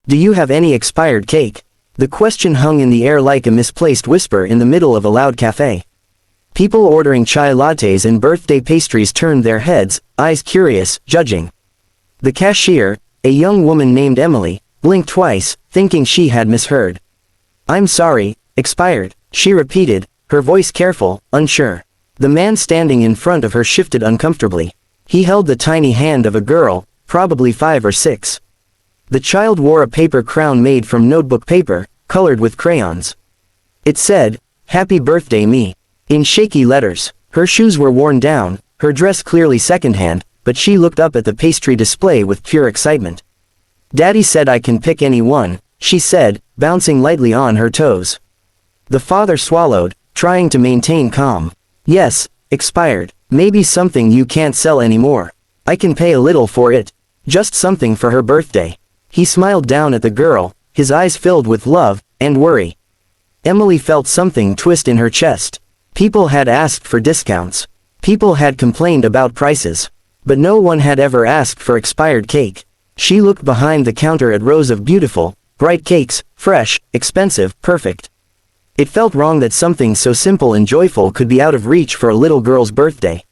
Do you have any expired cake? The question hung in the air like a misplaced whisper in the middle of a loud cafe. People ordering chai lattes and birthday pastries turned their heads, eyes curious, judging. The cashier, a young woman named Emily, blinked twice, thinking she had misheard. I'm sorry, expired, she repeated, her voice careful, unsure. The man standing in front of her shifted uncomfortably. He held the tiny hand of a girl, probably 5 or 6. The child wore a paper crown made from notebook paper, colored with crayons. It said, "Happy birthday me," in shaky letters. Her shoes were worn down, her dress clearly secondhand, but she looked up at the pastry display with pure excitement. Daddy said I can pick any one, she said, bouncing lightly on her toes. The father swallowed, trying to maintain calm. Yes, expired. Maybe something you can't sell anymore. I can pay a little for it. Just something for her birthday. He smiled down at the girl, his eyes filled with love and worry. Emily felt something twist in her chest. People had asked for discounts. People had complained about prices. But no one had ever asked for expired cake. She looked behind the counter at rows of beautiful, bright cakes, fresh, expensive, perfect. It felt wrong that something so simple and joyful could be out of reach for a little girl's birthday.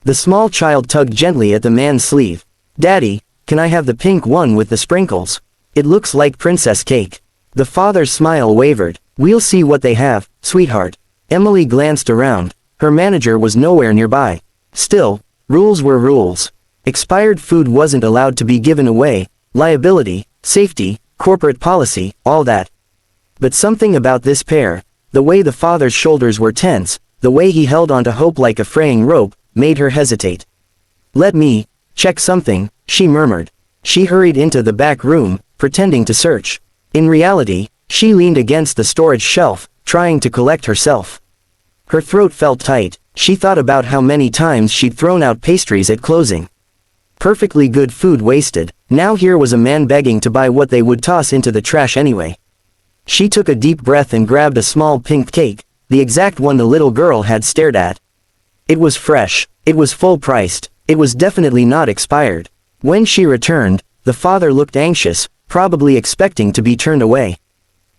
The small child tugged gently at the man's sleeve. Daddy, can I have the pink one with the sprinkles? It looks like princess cake. The father's smile wavered. We'll see what they have, sweetheart. Emily glanced around. Her manager was nowhere nearby. Still, rules were rules. Expired food wasn't allowed to be given away, liability, safety, corporate policy, all that. But something about this pair, the way the father's shoulders were tense, the way he held onto hope like a fraying rope, made her hesitate. Let me check something, she murmured. She hurried into the back room, pretending to search. In reality, she leaned against the storage shelf, trying to collect herself. Her throat felt tight. She thought about how many times she'd thrown out pastries at closing. Perfectly good food wasted. Now here was a man begging to buy what they would toss into the trash anyway. She took a deep breath and grabbed a small pink cake, the exact one the little girl had stared at. It was fresh. It was full-priced. It was definitely not expired. When she returned, the father looked anxious, probably expecting to be turned away.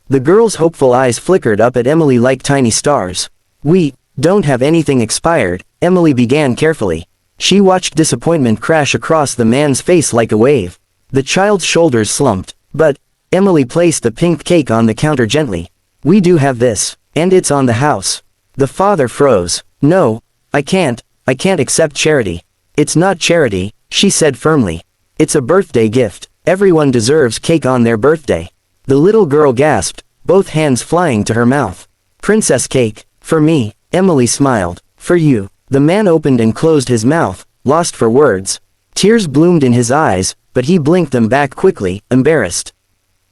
The girl's hopeful eyes flickered up at Emily like tiny stars. We don't have anything expired, Emily began carefully. She watched disappointment crash across the man's face like a wave. The child's shoulders slumped. But, Emily placed the pink cake on the counter gently. We do have this, and it's on the house. The father froze. No, I can't accept charity. It's not charity, she said firmly. It's a birthday gift. Everyone deserves cake on their birthday. The little girl gasped, both hands flying to her mouth. Princess cake, for me, Emily smiled. For you. The man opened and closed his mouth, lost for words. Tears bloomed in his eyes, but he blinked them back quickly, embarrassed.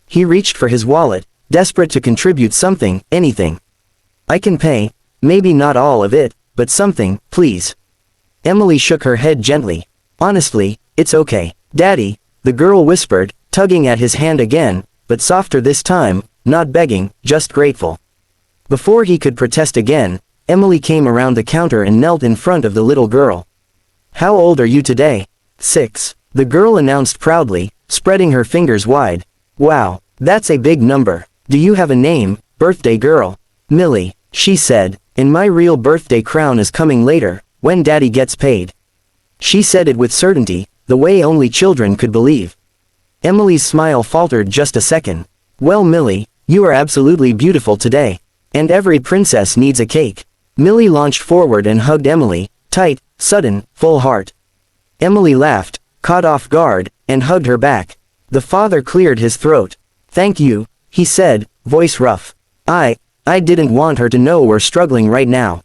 He reached for his wallet, desperate to contribute something, anything. I can pay, maybe not all of it, but something, please. Emily shook her head gently. Honestly, it's okay. Daddy, the girl whispered, tugging at his hand again, but softer this time, not begging, just grateful. Before he could protest again, Emily came around the counter and knelt in front of the little girl. How old are you today? 6. The girl announced proudly, spreading her fingers wide. Wow, that's a big number. Do you have a name, birthday girl? Millie, she said, and my real birthday crown is coming later, when Daddy gets paid. She said it with certainty, the way only children could believe. Emily's smile faltered just a second. Well, Millie, you are absolutely beautiful today. And every princess needs a cake. Millie launched forward and hugged Emily, tight, sudden, full heart. Emily laughed, caught off guard, and hugged her back. The father cleared his throat. Thank you, he said, voice rough. I didn't want her to know we're struggling right now.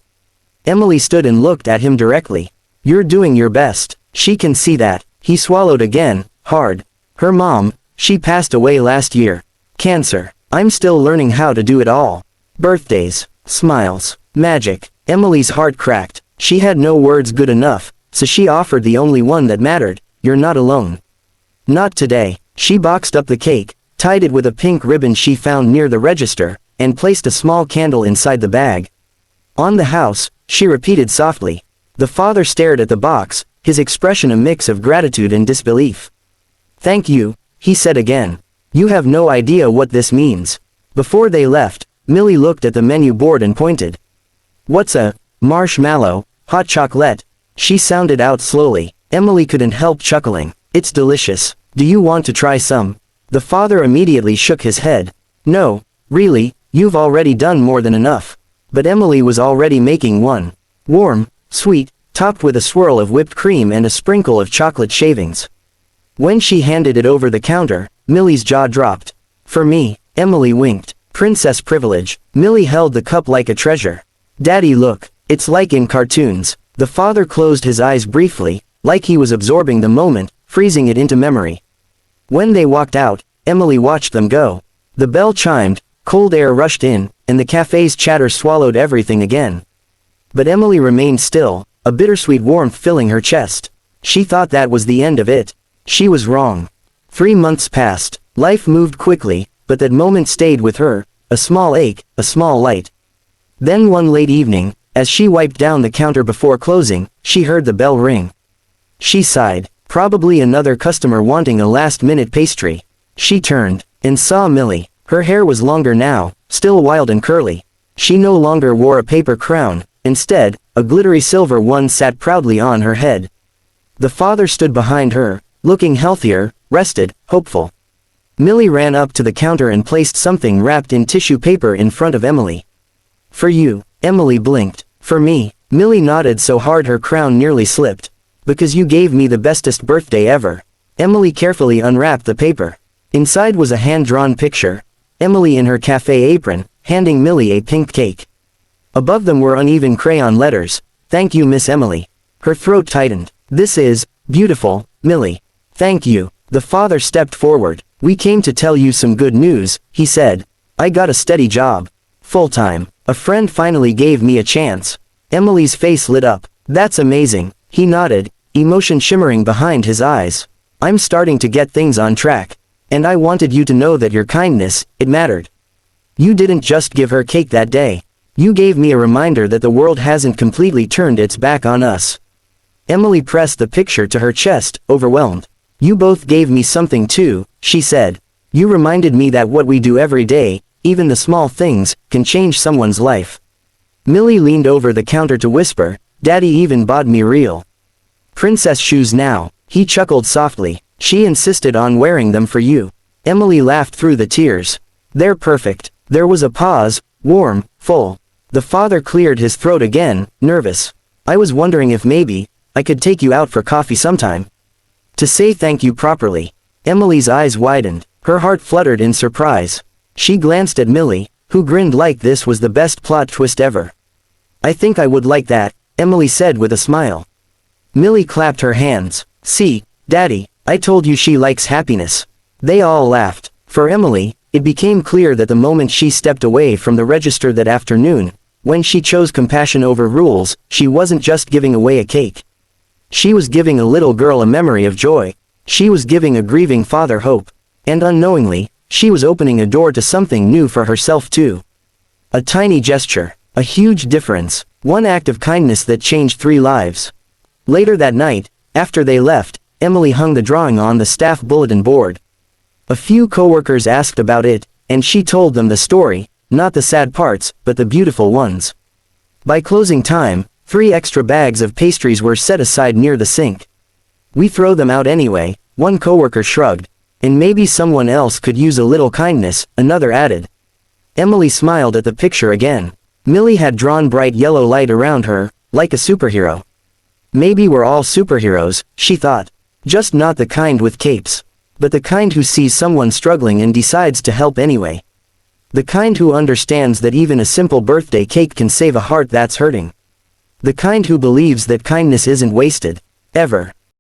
Emily stood and looked at him directly. You're doing your best. She can see that. He swallowed again, hard. Her mom, she passed away last year. Cancer. I'm still learning how to do it all. Birthdays, smiles, magic. Emily's heart cracked. She had no words good enough, so she offered the only one that mattered. You're not alone. Not today. She boxed up the cake, tied it with a pink ribbon she found near the register, and placed a small candle inside the bag. On the house, she repeated softly. The father stared at the box, his expression a mix of gratitude and disbelief. Thank you, he said again. You have no idea what this means. Before they left, Millie looked at the menu board and pointed. What's a marshmallow, hot chocolate? She sounded out slowly. Emily couldn't help chuckling. It's delicious. Do you want to try some? The father immediately shook his head. No, really, you've already done more than enough. But Emily was already making one. Warm, sweet, topped with a swirl of whipped cream and a sprinkle of chocolate shavings. When she handed it over the counter, Millie's jaw dropped. For me, Emily winked. Princess privilege. Millie held the cup like a treasure. Daddy, look, it's like in cartoons. The father closed his eyes briefly, like he was absorbing the moment, freezing it into memory. When they walked out, Emily watched them go. The bell chimed, cold air rushed in, and the cafe's chatter swallowed everything again. But Emily remained still, a bittersweet warmth filling her chest. She thought that was the end of it. She was wrong. 3 months passed. Life moved quickly, but that moment stayed with her, a small ache, a small light. Then one late evening, as she wiped down the counter before closing, she heard the bell ring. She sighed, probably another customer wanting a last-minute pastry. She turned, and saw Millie. Her hair was longer now, still wild and curly. She no longer wore a paper crown, instead, a glittery silver one sat proudly on her head. The father stood behind her, looking healthier, rested, hopeful. Millie ran up to the counter and placed something wrapped in tissue paper in front of Emily. For you, Emily blinked. For me, Millie nodded so hard her crown nearly slipped. Because you gave me the bestest birthday ever. Emily carefully unwrapped the paper. Inside was a hand-drawn picture. Emily in her cafe apron, handing Millie a pink cake. Above them were uneven crayon letters. Thank you, Miss Emily. Her throat tightened. This is beautiful, Millie. Thank you. The father stepped forward. We came to tell you some good news, he said. I got a steady job. Full-time. A friend finally gave me a chance. Emily's face lit up. That's amazing, he nodded, emotion shimmering behind his eyes. I'm starting to get things on track. And I wanted you to know that your kindness, it mattered. You didn't just give her cake that day. You gave me a reminder that the world hasn't completely turned its back on us. Emily pressed the picture to her chest, overwhelmed. You both gave me something too, she said. You reminded me that what we do every day, even the small things, can change someone's life. Millie leaned over the counter to whisper, Daddy even bought me real princess shoes now. He chuckled softly. She insisted on wearing them for you. Emily laughed through the tears. They're perfect. There was a pause, warm, full. The father cleared his throat again, nervous. I was wondering if maybe I could take you out for coffee sometime. To say thank you properly. Emily's eyes widened. Her heart fluttered in surprise. She glanced at Millie, who grinned like this was the best plot twist ever. I think I would like that, Emily said with a smile. Millie clapped her hands. See, Daddy, I told you she likes happiness. They all laughed. For Emily, it became clear that the moment she stepped away from the register that afternoon, when she chose compassion over rules, she wasn't just giving away a cake. She was giving a little girl a memory of joy. She was giving a grieving father hope. And unknowingly, she was opening a door to something new for herself too. A tiny gesture, a huge difference, one act of kindness that changed 3 lives. Later that night, after they left, Emily hung the drawing on the staff bulletin board. A few coworkers asked about it, and she told them the story, not the sad parts, but the beautiful ones. By closing time, 3 extra bags of pastries were set aside near the sink. We throw them out anyway, one coworker shrugged. And maybe someone else could use a little kindness, another added. Emily smiled at the picture again. Millie had drawn bright yellow light around her, like a superhero. Maybe we're all superheroes, she thought. Just not the kind with capes. But the kind who sees someone struggling and decides to help anyway. The kind who understands that even a simple birthday cake can save a heart that's hurting. The kind who believes that kindness isn't wasted. Ever.